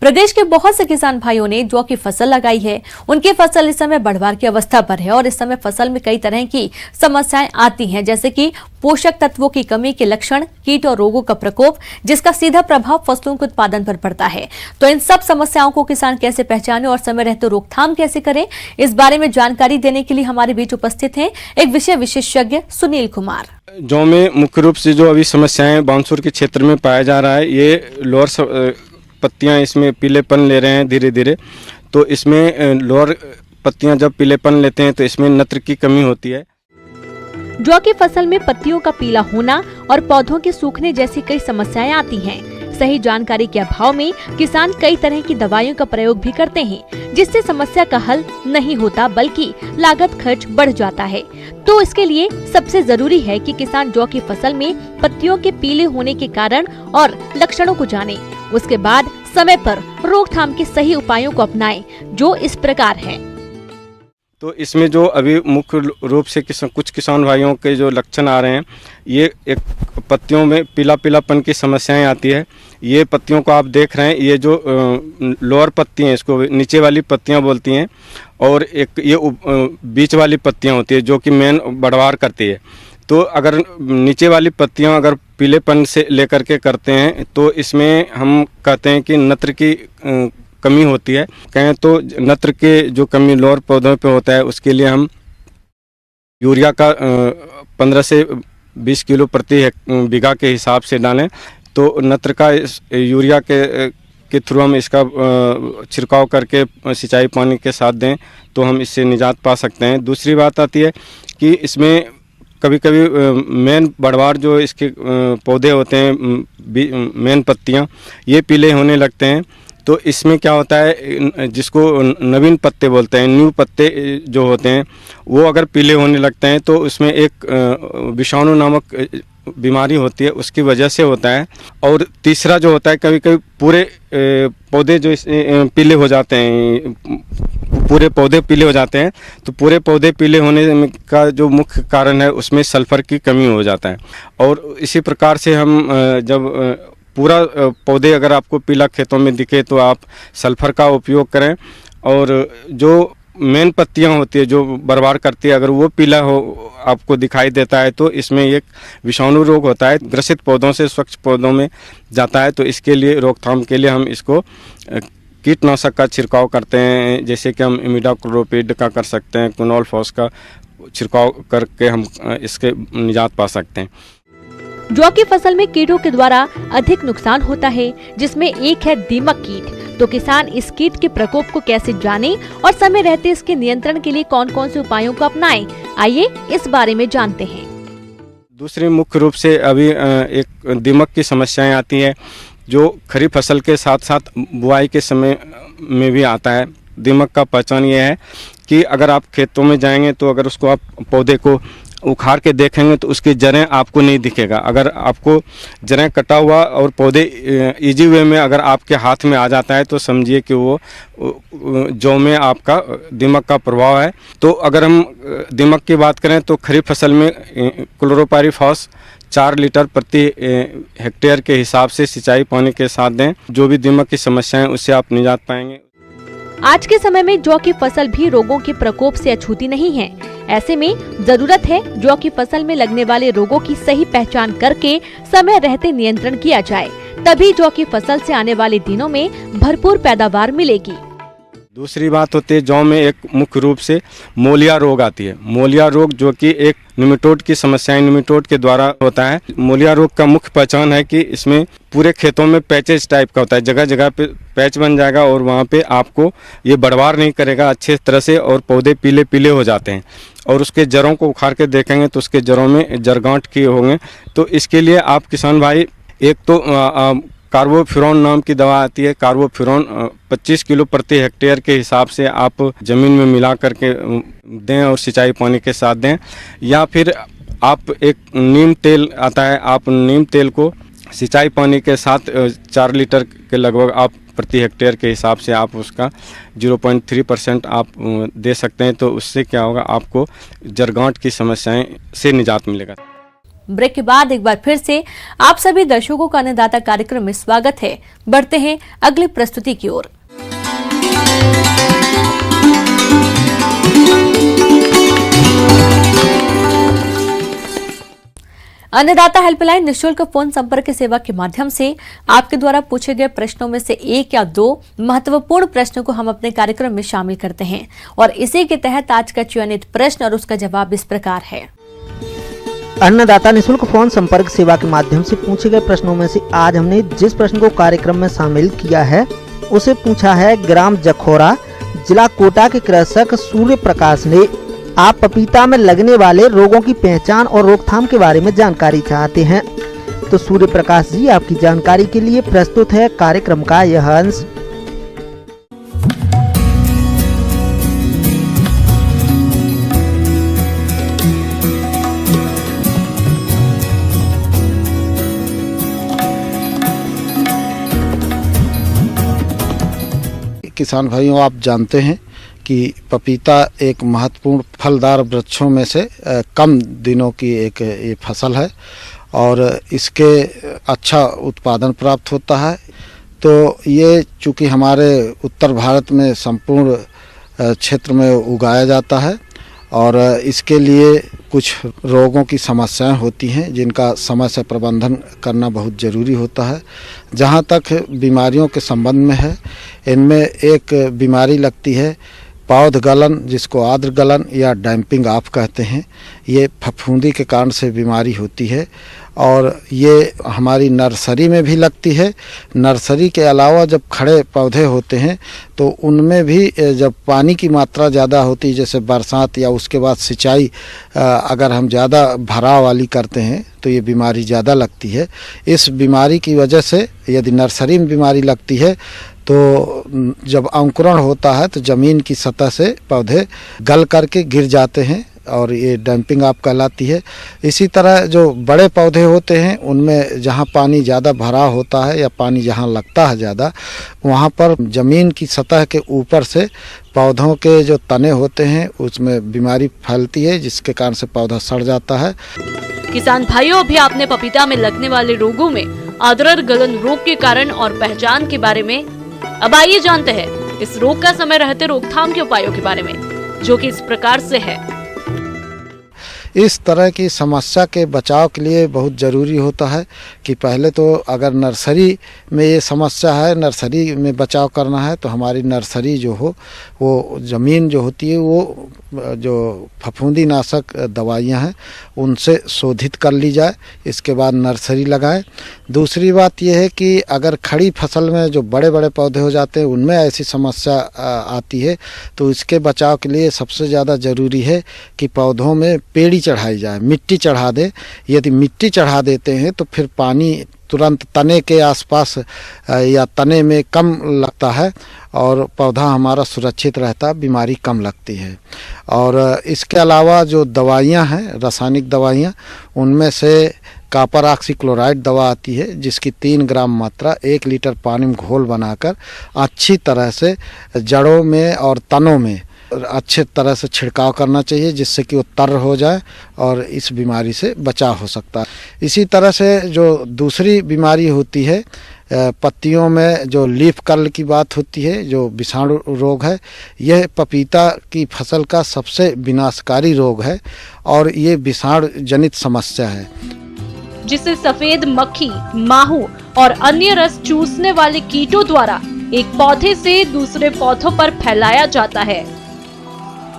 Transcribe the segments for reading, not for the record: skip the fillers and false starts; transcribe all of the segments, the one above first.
प्रदेश के बहुत से किसान भाइयों ने जौ की फसल लगाई है। उनकी फसल इस समय बढ़वार की अवस्था पर है और इस समय फसल में कई तरह की समस्याएं आती हैं, जैसे कि पोषक तत्वों की कमी के लक्षण, कीट और रोगों का प्रकोप, जिसका सीधा प्रभाव फसलों के उत्पादन पर पड़ता है। तो इन सब समस्याओं को किसान कैसे पहचाने और समय रहते रोकथाम कैसे करें, इस बारे में जानकारी देने के लिए हमारे बीच उपस्थित हैं एक विषय विशेषज्ञ सुनील कुमार। जौ में मुख्य रूप से जो अभी समस्याएं बानसूर के क्षेत्र में पाया जा रहा है, ये लोअर पत्तियां इसमें पीलेपन ले रहे हैं धीरे धीरे। तो इसमें लोअर पत्तियां जब पीलेपन लेते हैं तो इसमें नत्र की कमी होती है। जौ की फसल में पत्तियों का पीला होना और पौधों के सूखने जैसी कई समस्याएं आती हैं। सही जानकारी के अभाव में किसान कई तरह की दवाइयों का प्रयोग भी करते हैं, जिससे समस्या का हल नहीं होता बल्कि लागत खर्च बढ़ जाता है। तो इसके लिए सबसे जरूरी है कि किसान जौ की फसल में पत्तियों के पीले होने के कारण और लक्षणों को जाने, उसके बाद समय पर रोकथाम के सही उपायों को अपनाएं, जो इस प्रकार है। तो इसमें जो अभी मुख्य रूप से कुछ किसान भाइयों के जो लक्षण आ रहे हैं, ये एक पत्तियों में पीलापन की समस्याएं आती है। ये पत्तियों को आप देख रहे हैं, ये जो लोअर पत्ती हैं इसको नीचे वाली पत्तियां बोलती हैं, और एक ये बीच वाली पत्तियां होती है जो कि मेन बढ़वार करती है। तो अगर नीचे वाली पत्तियां अगर पीलेपन से लेकर के करते हैं तो इसमें हम कहते हैं कि नत्र की कमी होती है। कहें तो नत्र के जो कमी लोअर पौधों पे होता है, उसके लिए हम यूरिया का 15 से 20 किलो प्रति बीघा के हिसाब से डालें। तो नत्र का यूरिया के थ्रू हम इसका छिड़काव करके सिंचाई पानी के साथ दें तो हम इससे निजात पा सकते हैं। दूसरी बात आती है कि इसमें कभी कभी मेन बढ़वार जो इसके पौधे होते हैं, मेन पत्तियां, ये पीले होने लगते हैं। तो इसमें क्या होता है, जिसको नवीन पत्ते बोलते हैं, न्यू पत्ते जो होते हैं, वो अगर पीले होने लगते हैं तो उसमें एक विषाणु नामक बीमारी होती है, उसकी वजह से होता है। और तीसरा जो होता है, कभी कभी पूरे पौधे जो पीले हो जाते हैं, पूरे पौधे पीले हो जाते हैं। तो पूरे पौधे पीले होने का जो मुख्य कारण है, उसमें सल्फर की कमी हो जाता है। और इसी प्रकार से हम जब पूरा पौधे अगर आपको पीला खेतों में दिखे तो आप सल्फर का उपयोग करें। और जो मेन पत्तियां होती है जो बर्बाद करती है, अगर वो पीला हो आपको दिखाई देता है तो इसमें एक विषाणु रोग होता है, ग्रसित पौधों से स्वच्छ पौधों में जाता है। तो इसके लिए रोकथाम के लिए हम इसको कीटनाशक का छिड़काव करते हैं, जैसे कि हम इमिडाक्लोप्रिड का कर सकते हैं, क्विनोल फॉस का छिड़काव करके हम इसके निजात पा सकते हैं। जौ की फसल में कीटों के द्वारा अधिक नुकसान होता है, जिसमें एक है दीमक कीट। तो किसान इस कीट के प्रकोप को कैसे जाने और समय रहते इसके नियंत्रण के लिए कौन कौन से उपायों को अपनाएं, आइए इस बारे में जानते हैं। दूसरी मुख्य रूप से अभी एक दीमक की समस्याएं आती है, जो खरीफ फसल के साथ साथ बुआई के समय में भी आता है। दीमक का पहचान ये है कि अगर आप खेतों में जाएंगे तो अगर उसको आप पौधे को उखाड़ के देखेंगे तो उसकी जड़ें आपको नहीं दिखेगा। अगर आपको जड़ें कटा हुआ और पौधे इजी वे में अगर आपके हाथ में आ जाता है तो समझिए कि वो जौ में आपका दीमक का प्रभाव है। तो अगर हम दीमक की बात करें तो खरीफ फसल में क्लोरोपाइरीफॉस 4 लीटर प्रति हेक्टेयर के हिसाब से सिंचाई पानी के साथ दें। जो भी दीमक की समस्या है उससे आप निजात पाएंगे। आज के समय में जौ की फसल भी रोगों के प्रकोप से अछूती नहीं है। ऐसे में जरूरत है जौ की फसल में लगने वाले रोगों की सही पहचान करके समय रहते नियंत्रण किया जाए, तभी जौ की फसल से आने वाले दिनों में भरपूर पैदावार मिलेगी। दूसरी बात होती है, जौ में एक मुख्य रूप से मोलिया रोग आती है। मोलिया रोग जो कि एक निमेटोड की समस्या, निमेटोड के द्वारा होता है। मोलिया रोग का मुख्य पहचान है कि इसमें पूरे खेतों में पैचेज टाइप का होता है, जगह जगह पे पैच बन जाएगा और वहाँ पे आपको ये बढ़वार नहीं करेगा अच्छे तरह से और पौधे पीले पीले हो जाते हैं। और उसके जड़ों को उखाड़ के देखेंगे तो उसके जड़ों में जड़गांठ किए होंगे। तो इसके लिए आप किसान भाई, एक तो कार्बोफ्यूरॉन नाम की दवा आती है, कार्बोफ्यूरॉन 25 किलो प्रति हेक्टेयर के हिसाब से आप ज़मीन में मिला करके दें और सिंचाई पानी के साथ दें। या फिर आप एक नीम तेल आता है, आप नीम तेल को सिंचाई पानी के साथ 4 लीटर के लगभग आप प्रति हेक्टेयर के हिसाब से आप उसका 0.3% आप दे सकते हैं। तो उससे क्या होगा, आपको जड़गांठ की समस्याएं से निजात मिलेगा। ब्रेक के बाद एक बार फिर से आप सभी दर्शकों का अन्नदाता कार्यक्रम में स्वागत है। बढ़ते हैं अगली प्रस्तुति की ओर। अन्नदाता हेल्पलाइन निःशुल्क फोन संपर्क सेवा के माध्यम से आपके द्वारा पूछे गए प्रश्नों में से एक या दो महत्वपूर्ण प्रश्नों को हम अपने कार्यक्रम में शामिल करते हैं और इसी के तहत आज का चयनित प्रश्न और उसका जवाब इस प्रकार है। अन्नदाता निःशुल्क फोन संपर्क सेवा के माध्यम से पूछे गए प्रश्नों में से आज हमने जिस प्रश्न को कार्यक्रम में शामिल किया है उसे पूछा है ग्राम जखौरा, जिला कोटा के कृषक सूर्य प्रकाश ने। आप पपीता में लगने वाले रोगों की पहचान और रोकथाम के बारे में जानकारी चाहते हैं। तो सूर्य प्रकाश जी, आपकी जानकारी के लिए प्रस्तुत है कार्यक्रम का यह अंश। किसान भाइयों, आप जानते हैं कि पपीता एक महत्वपूर्ण फलदार वृक्षों में से कम दिनों की एक ये फसल है और इसके अच्छा उत्पादन प्राप्त होता है। तो ये चूँकि हमारे उत्तर भारत में संपूर्ण क्षेत्र में उगाया जाता है और इसके लिए कुछ रोगों की समस्याएं होती हैं जिनका समय से प्रबंधन करना बहुत ज़रूरी होता है। जहाँ तक बीमारियों के संबंध में है, इनमें एक बीमारी लगती है पौध गलन, जिसको आर्द्र गलन या डैम्पिंग ऑफ कहते हैं। ये फफूंदी के कारण से बीमारी होती है और ये हमारी नर्सरी में भी लगती है। नर्सरी के अलावा जब खड़े पौधे होते हैं तो उनमें भी जब पानी की मात्रा ज़्यादा होती है, जैसे बरसात या उसके बाद सिंचाई अगर हम ज़्यादा भराव वाली करते हैं तो ये बीमारी ज़्यादा लगती है। इस बीमारी की वजह से यदि नर्सरी में बीमारी लगती है तो जब अंकुरण होता है तो ज़मीन की सतह से पौधे गल करके गिर जाते हैं और ये डंपिंग ऑफ कहलाती है। इसी तरह जो बड़े पौधे होते हैं उनमें जहाँ पानी ज़्यादा भरा होता है या पानी जहाँ लगता है ज़्यादा, वहाँ पर ज़मीन की सतह के ऊपर से पौधों के जो तने होते हैं उसमें बीमारी फैलती है, जिसके कारण से पौधा सड़ जाता है। किसान भाइयों, अभी आपने पपीता में लगने वाले रोगों में आर्द्र गलन रोग के कारण और पहचान के बारे में। अब आइए जानते हैं इस रोग का समय रहते रोकथाम के उपायों के बारे में, जो कि इस प्रकार से है। इस तरह की समस्या के बचाव के लिए बहुत ज़रूरी होता है कि पहले तो अगर नर्सरी में ये समस्या है, नर्सरी में बचाव करना है तो हमारी नर्सरी जो हो वो ज़मीन जो होती है वो जो फफूंदी नाशक दवाइयाँ हैं उनसे शोधित कर ली जाए, इसके बाद नर्सरी लगाएं। दूसरी बात यह है कि अगर खड़ी फसल में जो बड़े बड़े पौधे हो जाते हैं उनमें ऐसी समस्या आती है तो इसके बचाव के लिए सबसे ज़्यादा ज़रूरी है कि पौधों में पेड़ी चढ़ाई जाए, मिट्टी चढ़ा दे। यदि मिट्टी चढ़ा देते हैं तो फिर पानी तुरंत तने के आसपास या तने में कम लगता है और पौधा हमारा सुरक्षित रहता है, बीमारी कम लगती है। और इसके अलावा जो दवाइयाँ हैं, रासायनिक दवाइयाँ, उनमें से कॉपर ऑक्सीक्लोराइड दवा आती है जिसकी 3 ग्राम मात्रा 1 लीटर पानी में घोल बनाकर अच्छी तरह से जड़ों में और तनों में अच्छे तरह से छिड़काव करना चाहिए, जिससे कि वो तर हो जाए और इस बीमारी से बचाव हो सकता है। इसी तरह से जो दूसरी बीमारी होती है पत्तियों में जो लीफ कर्ल की बात होती है, जो विषाणु रोग है, यह पपीता की फसल का सबसे विनाशकारी रोग है और ये विषाणु जनित समस्या है जिसे सफेद मक्खी, माहू और अन्य रस चूसने वाले कीटों द्वारा एक पौधे से दूसरे पौधों पर फैलाया जाता है।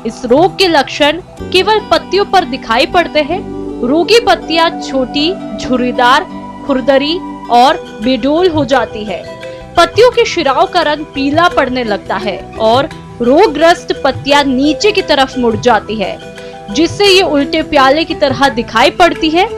इस रोग के लक्षण केवल पत्तियों पर दिखाई पड़ते हैं। रोगी पत्तियां छोटी, झुर्रीदार, खुरदरी और बेडोल हो जाती है। पत्तियों के शिराओं का रंग पीला पड़ने लगता है और रोगग्रस्त पत्तियां नीचे की तरफ मुड़ जाती है, जिससे ये उल्टे प्याले की तरह दिखाई पड़ती है।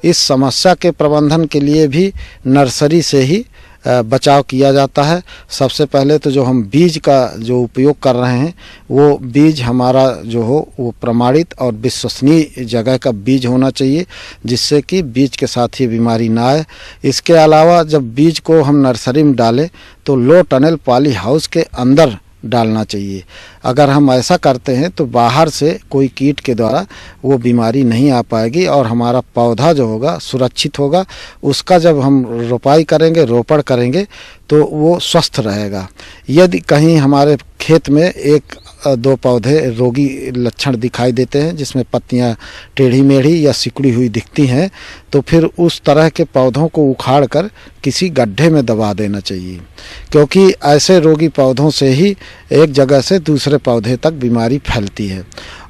इस समस्या के प्रबंधन के लिए भी नर्सरी से ही बचाव किया जाता है। सबसे पहले तो जो हम बीज का जो उपयोग कर रहे हैं वो बीज हमारा जो हो वो प्रमाणित और विश्वसनीय जगह का बीज होना चाहिए, जिससे कि बीज के साथ ही बीमारी ना आए। इसके अलावा जब बीज को हम नर्सरी में डालें तो लो टनल पॉली हाउस के अंदर डालना चाहिए। अगर हम ऐसा करते हैं तो बाहर से कोई कीट के द्वारा वो बीमारी नहीं आ पाएगी और हमारा पौधा जो होगा सुरक्षित होगा। उसका जब हम रोपाई करेंगे, रोपण करेंगे तो वो स्वस्थ रहेगा। यदि कहीं हमारे खेत में एक दो पौधे रोगी लक्षण दिखाई देते हैं, जिसमें पत्तियां टेढ़ी मेढ़ी या सिकुड़ी हुई दिखती हैं, तो फिर उस तरह के पौधों को उखाड़ कर किसी गड्ढे में दबा देना चाहिए, क्योंकि ऐसे रोगी पौधों से ही एक जगह से दूसरे पौधे तक बीमारी फैलती है।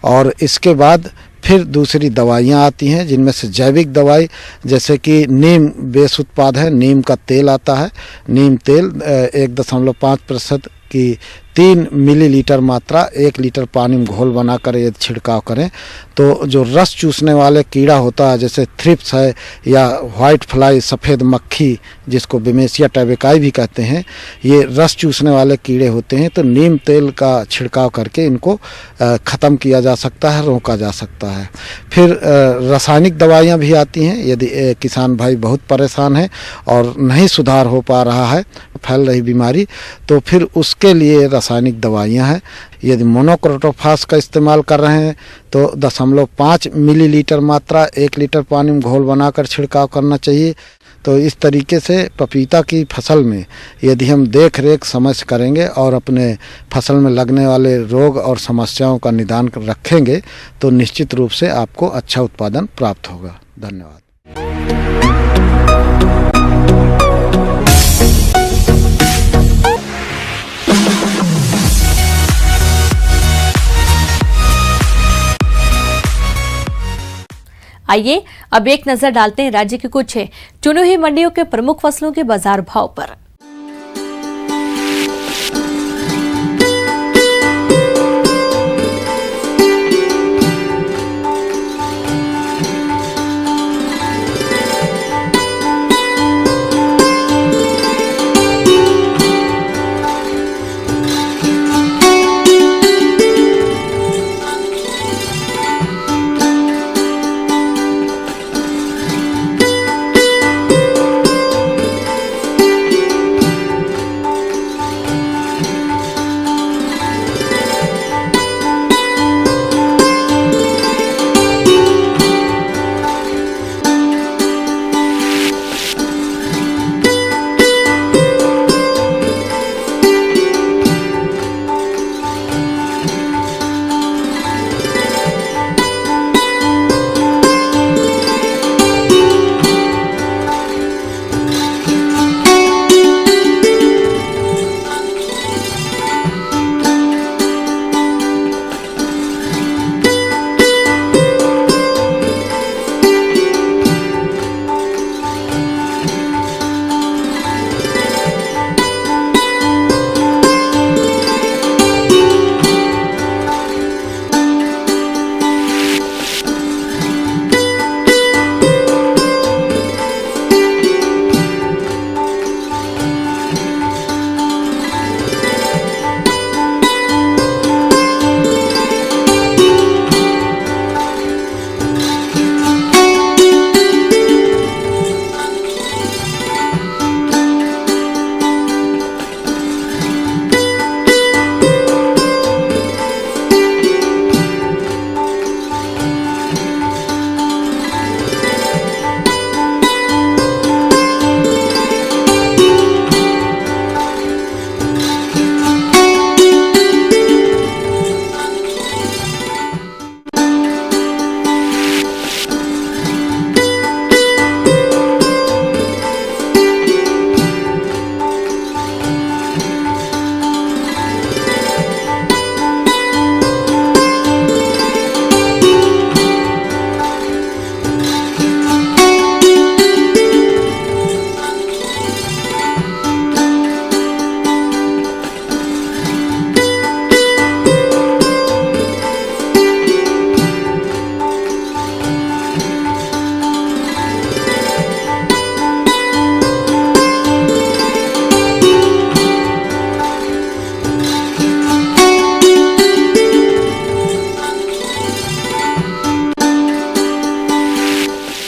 और इसके बाद फिर दूसरी दवाइयाँ आती हैं, जिनमें से जैविक दवाई जैसे कि नीम बेस उत्पाद है, नीम का तेल आता है। नीम तेल 1.5% की 3 मिलीलीटर मात्रा 1 लीटर पानी में घोल बनाकर यदि छिड़काव करें तो जो रस चूसने वाले कीड़ा होता है, जैसे थ्रिप्स है या वाइट फ्लाई सफ़ेद मक्खी जिसको बिमेसिया टैबेकाई भी कहते हैं, ये रस चूसने वाले कीड़े होते हैं। तो नीम तेल का छिड़काव करके इनको ख़त्म किया जा सकता है, रोका जा सकता है। फिर रासायनिक दवाइयाँ भी आती हैं। यदि किसान भाई बहुत परेशान है और नहीं सुधार हो पा रहा है, फैल रही बीमारी, तो फिर उसके लिए रासायनिक दवाइयाँ हैं। यदि मोनोक्रोटोफास का इस्तेमाल कर रहे हैं तो 0.5 मिलीलीटर मात्रा 1 लीटर पानी में घोल बनाकर छिड़काव करना चाहिए। तो इस तरीके से पपीता की फसल में यदि हम देख रेख समझ करेंगे और अपने फसल में लगने वाले रोग और समस्याओं का निदान रखेंगे तो निश्चित रूप से आपको अच्छा उत्पादन प्राप्त होगा। धन्यवाद। आइए अब एक नजर डालते हैं राज्य की कुछ चुनी हुई मंडियों के प्रमुख फसलों के बाजार भाव पर।